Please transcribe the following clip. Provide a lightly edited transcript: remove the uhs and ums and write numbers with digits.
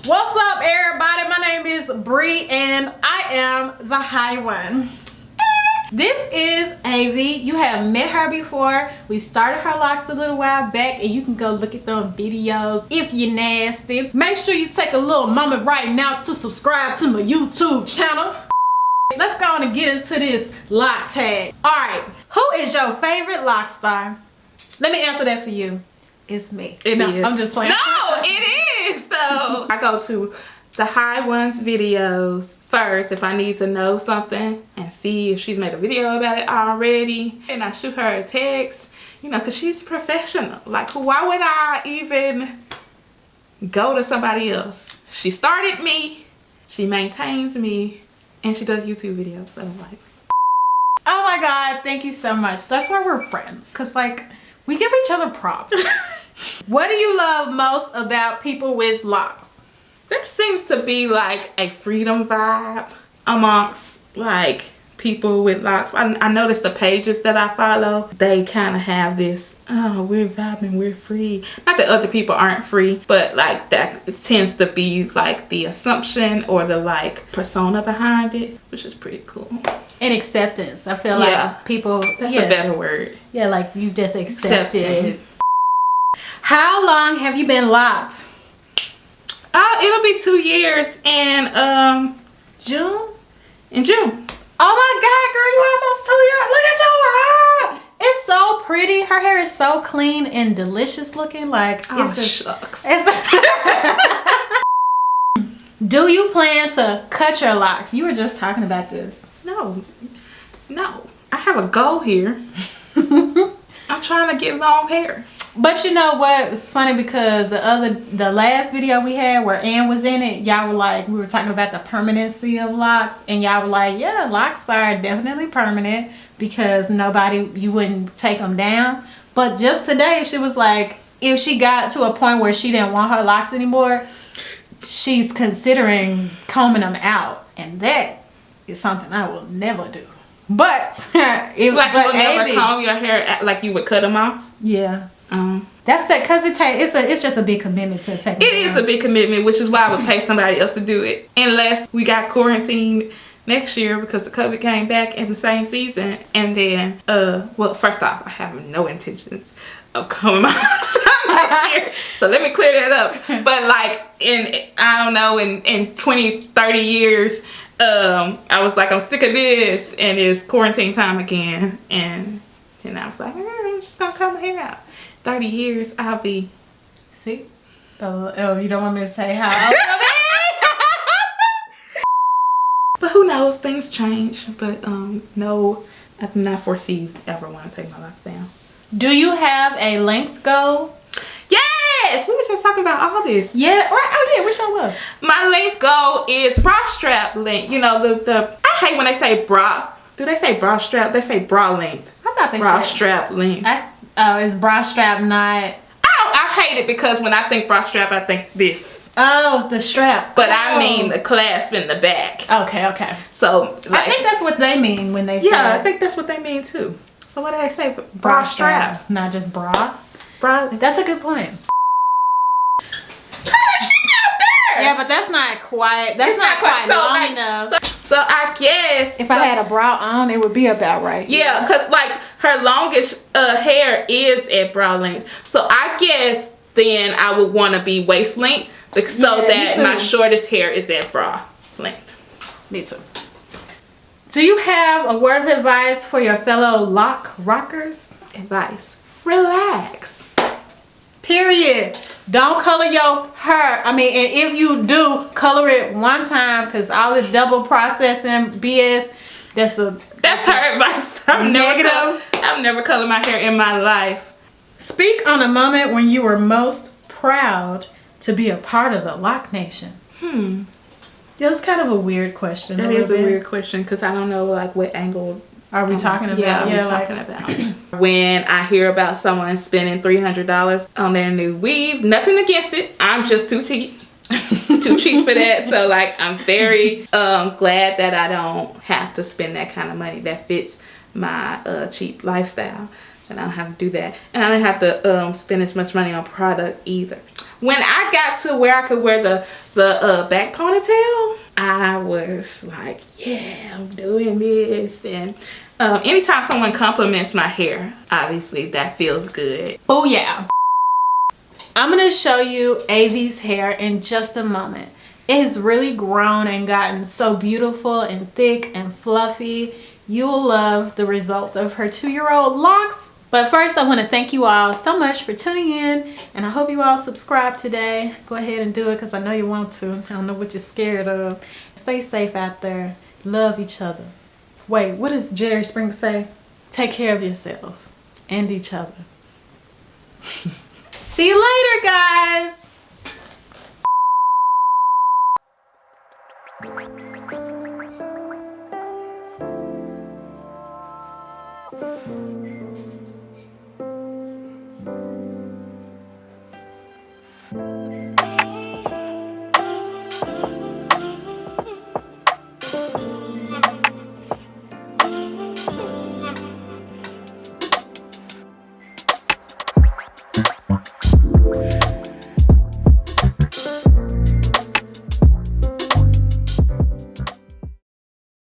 What's up, everybody? My name is Bree and I am the high one. This is Avi. You have met her before. We started her locks a little while back and you can go look at them videos if you're nasty. Make sure you take a little moment right now to subscribe to my YouTube channel. Let's go on and get into this lock tag. Alright, who is your favorite lock star? Let me answer that for you. It's me. It is. I'm just playing. No, it is. So I go to the high ones videos first if I need to know something and see if she's made a video about it already. And I shoot her a text, you know, because she's professional. Like, why would I even go to somebody else? She started me, she maintains me, and she does YouTube videos. So, like, oh my God, thank you so much. That's why we're friends. Because, like, we give each other props. What do you love most about people with locks? there seems to be like a freedom vibe amongst like people with locks. I noticed the pages that I follow, they kind of have this, oh, we're vibing, we're free. Not that other people aren't free, but like that tends to be like the assumption or the like persona behind it, which is pretty cool. And acceptance. I feel like people, that's a better word. Yeah, like you just accepted. How long have you been locked? It'll be 2 years in June? In June. Oh my God, girl, you almost 2 years. Look at your hair. It's so pretty. Her hair is so clean and delicious looking. Like, it's just, shucks. Do you plan to cut your locks? You were just talking about this. No. I have a goal here. I'm trying to get long hair. But you know what? It's funny because the last video we had where Ann was in it, y'all were like, we were talking about the permanency of locks, and y'all were like, yeah, locks are definitely permanent because you wouldn't take them down. But just today, she was like, if she got to a point where she didn't want her locks anymore, she's considering combing them out, and that is something I will never do. But you would never comb your hair like you would cut them off. Yeah. That's it, because it's just a big commitment to take. It is a big commitment, which is why I would pay somebody else to do it, unless we got quarantined next year because the COVID came back in the same season. And then, well, first off, I have no intentions of coming outside next year, so let me clear that up. But like in 20, 30 years, I was like, I'm sick of this, and it's quarantine time again, and then I was like, I'm just gonna cut my hair out. 30 years, I'll be. See? Oh, you don't want me to say how old I'll be? But who knows? Things change. But no, I do not foresee ever want to take my locks down. Do you have a length goal? Yes! We were just talking about all this. Yeah. Oh yeah, which one was? My length goal is bra strap length. You know, the I hate when they say bra. Do they say bra strap? They say bra length. I thought they bra said strap length. Is bra strap not? I hate it because when I think bra strap, I think this. Oh, it's the strap. But I mean the clasp in the back. Okay. So like, I think that's what they mean when they say. Yeah, I think that's what they mean too. So what did I say? Bra strap. Not just bra. Bra. That's a good point. Yeah, but that's not quite. That's not quite long enough. So I guess if I had a bra on, it would be about right. Yeah, because like her longest hair is at bra length. So I guess then I would want to be waist length so that my shortest hair is at bra length. Me too. Do you have a word of advice for your fellow lock rockers? Advice: relax. Period. Don't color your hair. I mean, and if you do, color it one time, because all this double processing BS, that's her advice. I've never colored my hair in my life. Speak on a moment when you were most proud to be a part of the Lock Nation. Yeah, it's kind of a weird question. That is a weird question because I don't know like what angle are we talking about? Yeah, we're talking about. When I hear about someone spending $300 on their new weave, nothing against it. I'm just too cheap. Too cheap for that. So like I'm very glad that I don't have to spend that kind of money that fits my cheap lifestyle. And I don't have to do that. And I don't have to spend as much money on product either. when I got to where I could wear the back ponytail, I was like, yeah, I'm doing this. And anytime someone compliments my hair, obviously that feels good. Oh yeah. I'm gonna show you Avy's hair in just a moment. It has really grown and gotten so beautiful and thick and fluffy. You will love the results of her 2-year-old locks. But first, I want to thank you all so much for tuning in, and I hope you all subscribe today. Go ahead and do it because I know you want to. I don't know what you're scared of. Stay safe out there. Love each other. Wait, what does Jerry Springer say? Take care of yourselves and each other. See you later, guys.